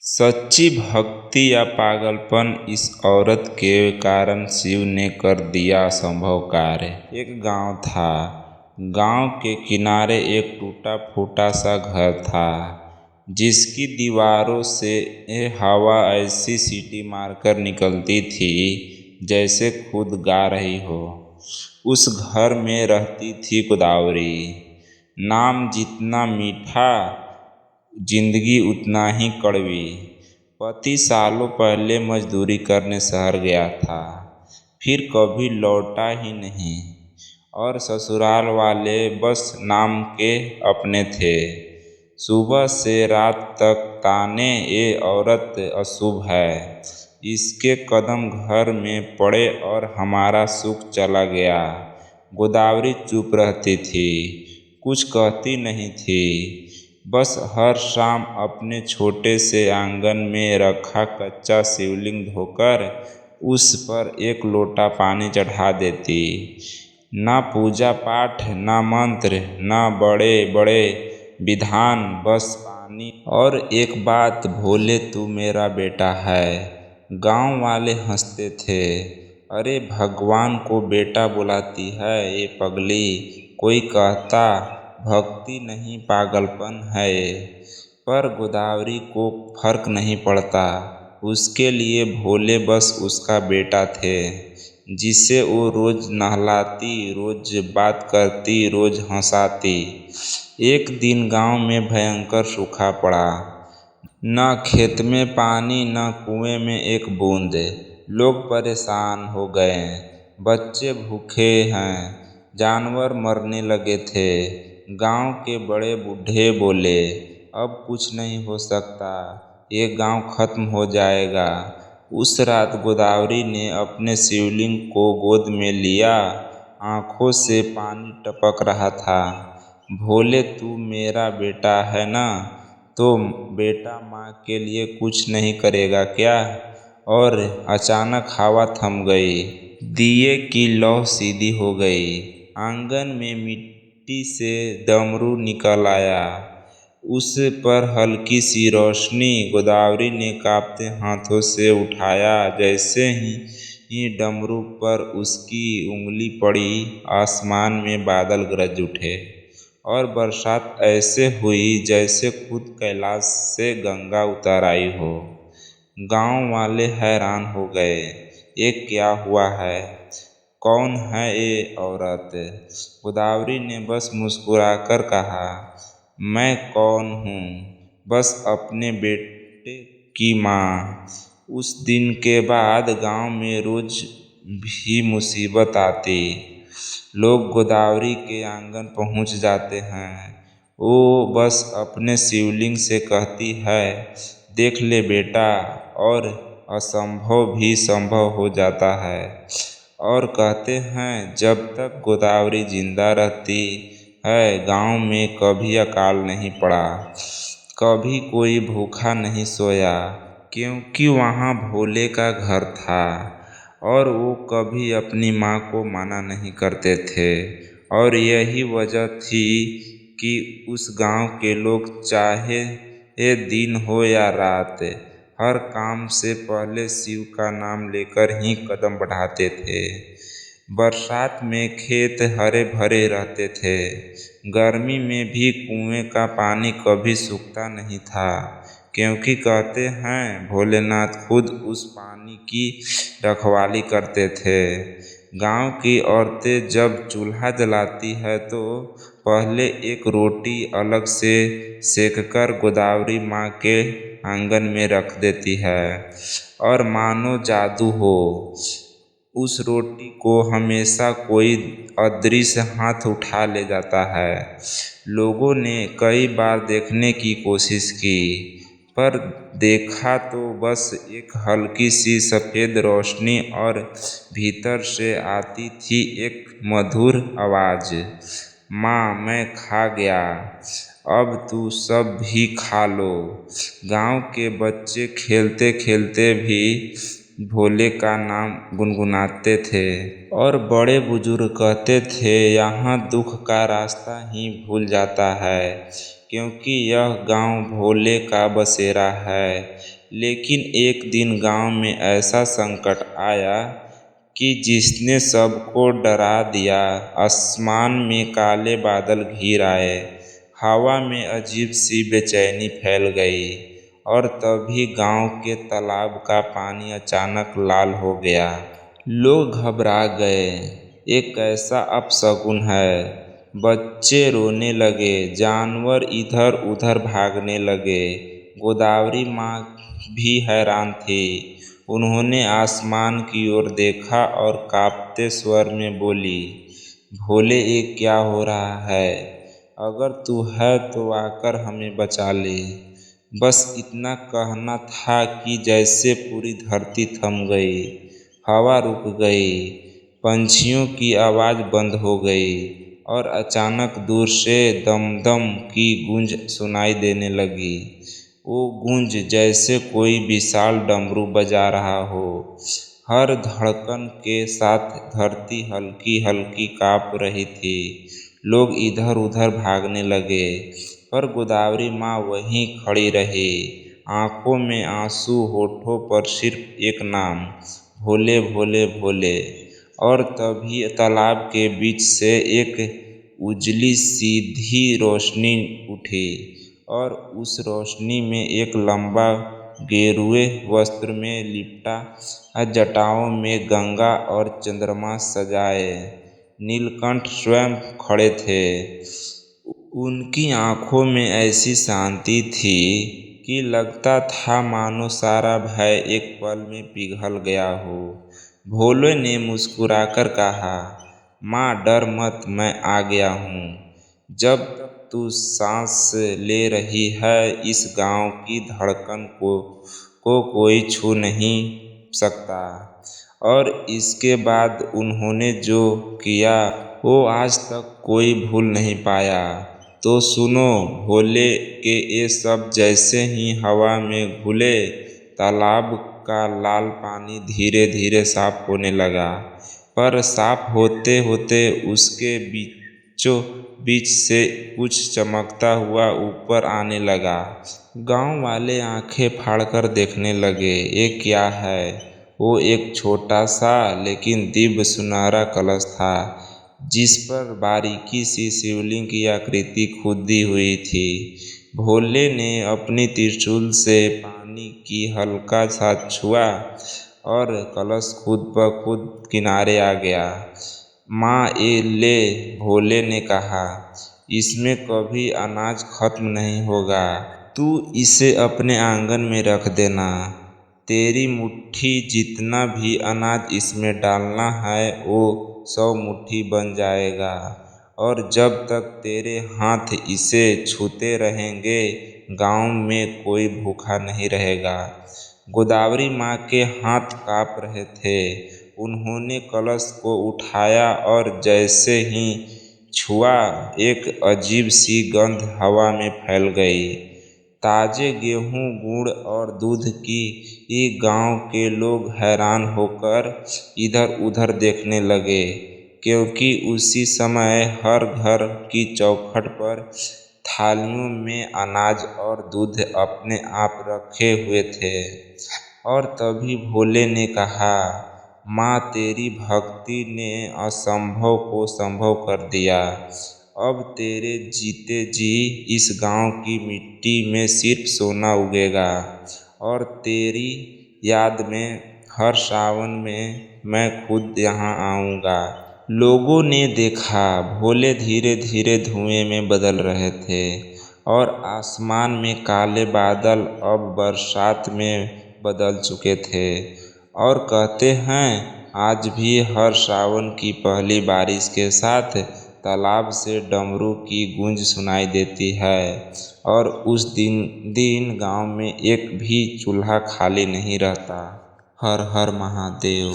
सच्ची भक्ति या पागलपन इस औरत के कारण शिव ने कर दिया असंभव कार्य। एक गांव था। गांव के किनारे एक टूटा फूटा सा घर था, जिसकी दीवारों से हवा ऐसी सीटी मारकर निकलती थी जैसे खुद गा रही हो। उस घर में रहती थी गोदावरी। नाम जितना मीठा, जिंदगी उतना ही कड़वी। पति सालों पहले मजदूरी करने शहर गया था, फिर कभी लौटा ही नहीं, और ससुराल वाले बस नाम के अपने थे। सुबह से रात तक ताने, ये औरत अशुभ है, इसके कदम घर में पड़े और हमारा सुख चला गया। गोदावरी चुप रहती थी, कुछ कहती नहीं थी, बस हर शाम अपने छोटे से आंगन में रखा कच्चा शिवलिंग धोकर उस पर एक लोटा पानी चढ़ा देती। ना पूजा पाठ, ना मंत्र, ना बड़े बड़े विधान, बस पानी और एक बात, भोले तू मेरा बेटा है। गांव वाले हंसते थे, अरे भगवान को बेटा बुलाती है ये पगली। कोई कहता भक्ति नहीं पागलपन है ये। पर गोदावरी को फर्क नहीं पड़ता, उसके लिए भोले बस उसका बेटा थे, जिसे वो रोज नहलाती, रोज बात करती, रोज हंसाती। एक दिन गांव में भयंकर सूखा पड़ा। न खेत में पानी, न कुएं में एक बूंद। लोग परेशान हो गए, बच्चे भूखे हैं, जानवर मरने लगे थे। गांव के बड़े बूढ़े बोले, अब कुछ नहीं हो सकता, ये गांव खत्म हो जाएगा। उस रात गोदावरी ने अपने शिवलिंग को गोद में लिया, आंखों से पानी टपक रहा था। भोले तू मेरा बेटा है ना, तो बेटा माँ के लिए कुछ नहीं करेगा क्या? और अचानक हवा थम गई, दिए की लौ सीधी हो गई। आंगन में मिट्टी से डमरू निकल आया, उस पर हल्की सी रोशनी। गोदावरी ने कांपते हाथों से उठाया। जैसे ही डमरू पर उसकी उंगली पड़ी, आसमान में बादल गरज उठे और बरसात ऐसे हुई जैसे खुद कैलाश से गंगा उतर आई हो। गांव वाले हैरान हो गए, ये क्या हुआ है? कौन है ये औरत? गोदावरी ने बस मुस्कुराकर कहा, मैं कौन हूँ, बस अपने बेटे की माँ। उस दिन के बाद गांव में रोज भी मुसीबत आती, लोग गोदावरी के आंगन पहुँच जाते हैं। वो बस अपने शिवलिंग से कहती है, देख ले बेटा, और असंभव भी संभव हो जाता है। और कहते हैं जब तक गोदावरी जिंदा रहती है, गांव में कभी अकाल नहीं पड़ा, कभी कोई भूखा नहीं सोया, क्योंकि वहाँ भोले का घर था और वो कभी अपनी माँ को मना नहीं करते थे। और यही वजह थी कि उस गांव के लोग, चाहे ये दिन हो या रात, हर काम से पहले शिव का नाम लेकर ही कदम बढ़ाते थे। बरसात में खेत हरे भरे रहते थे, गर्मी में भी कुएं का पानी कभी सूखता नहीं था, क्योंकि कहते हैं भोलेनाथ खुद उस पानी की रखवाली करते थे। गांव की औरतें जब चूल्हा जलाती है तो पहले एक रोटी अलग से सेककर गोदावरी माँ के आंगन में रख देती है, और मानो जादू हो, उस रोटी को हमेशा कोई अदृश्य हाथ उठा ले जाता है। लोगों ने कई बार देखने की कोशिश की, पर देखा तो बस एक हल्की सी सफ़ेद रोशनी, और भीतर से आती थी एक मधुर आवाज़, माँ मैं खा गया, अब तू सब भी खा लो। गांव के बच्चे खेलते खेलते भी भोले का नाम गुनगुनाते थे, और बड़े बुजुर्ग कहते थे यहाँ दुख का रास्ता ही भूल जाता है, क्योंकि यह गांव भोले का बसेरा है। लेकिन एक दिन गांव में ऐसा संकट आया कि जिसने सबको डरा दिया। आसमान में काले बादल घिर आए, हवा में अजीब सी बेचैनी फैल गई और तभी गांव के तालाब का पानी अचानक लाल हो गया। लोग घबरा गए, ये कैसा अपशकुन है। बच्चे रोने लगे, जानवर इधर उधर भागने लगे। गोदावरी माँ भी हैरान थी। उन्होंने आसमान की ओर देखा और कांपते स्वर में बोली, भोले ये क्या हो रहा है? अगर तू है तो आकर हमें बचा ले। बस इतना कहना था कि जैसे पूरी धरती थम गई, हवा रुक गई, पंछियों की आवाज़ बंद हो गई और अचानक दूर से दमदम की गूंज सुनाई देने लगी। वो गूंज जैसे कोई विशाल डमरू बजा रहा हो। हर धड़कन के साथ धरती हल्की हल्की काँप रही थी। लोग इधर उधर भागने लगे, पर गोदावरी माँ वहीं खड़ी रही, आंखों में आंसू, होठों पर सिर्फ एक नाम, भोले भोले भोले। और तभी तालाब के बीच से एक उजली सीधी रोशनी उठी और उस रोशनी में एक लंबा गेरुए वस्त्र में लिपटा, जटाओं में गंगा और चंद्रमा सजाए नीलकंठ स्वयं खड़े थे। उनकी आंखों में ऐसी शांति थी कि लगता था मानो सारा भय एक पल में पिघल गया हो। भोले ने मुस्कुराकर कहा, माँ डर मत, मैं आ गया हूँ। जब तू सांस ले रही है, इस गांव की धड़कन को कोई छू नहीं सकता। और इसके बाद उन्होंने जो किया वो आज तक कोई भूल नहीं पाया। तो सुनो, भोले के ये सब जैसे ही हवा में घुले, तालाब का लाल पानी धीरे धीरे साफ होने लगा। पर साफ होते होते उसके बीचों बीच से कुछ चमकता हुआ ऊपर आने लगा। गांव वाले आंखें फाड़कर देखने लगे, ये क्या है? वो एक छोटा सा लेकिन दिव्य सुनहरा कलश था, जिस पर बारीकी सी शिवलिंग की आकृति खुदी हुई थी। भोले ने अपनी त्रिशूल से पानी की हल्का सा छुआ और कलश खुद ब खुद किनारे आ गया। माँ ये ले, भोले ने कहा, इसमें कभी अनाज खत्म नहीं होगा। तू इसे अपने आंगन में रख देना। तेरी मुट्ठी जितना भी अनाज इसमें डालना है वो 100 मुट्ठी बन जाएगा। और जब तक तेरे हाथ इसे छूते रहेंगे, गांव में कोई भूखा नहीं रहेगा। गोदावरी माँ के हाथ काँप रहे थे। उन्होंने कलश को उठाया और जैसे ही छुआ, एक अजीब सी गंध हवा में फैल गई, ताजे गेहूं, गुड़ और दूध की। ये गांव के लोग हैरान होकर इधर उधर देखने लगे, क्योंकि उसी समय हर घर की चौखट पर थालियों में अनाज और दूध अपने आप रखे हुए थे। और तभी भोले ने कहा, माँ तेरी भक्ति ने असंभव को संभव कर दिया। अब तेरे जीते जी इस गांव की मिट्टी में सिर्फ सोना उगेगा और तेरी याद में हर सावन में मैं खुद यहाँ आऊँगा। लोगों ने देखा, भोले धीरे धीरे धुएं में बदल रहे थे और आसमान में काले बादल अब बरसात में बदल चुके थे। और कहते हैं, आज भी हर सावन की पहली बारिश के साथ तालाब से डमरू की गूंज सुनाई देती है और उस दिन गांव में एक भी चूल्हा खाली नहीं रहता। हर हर महादेव।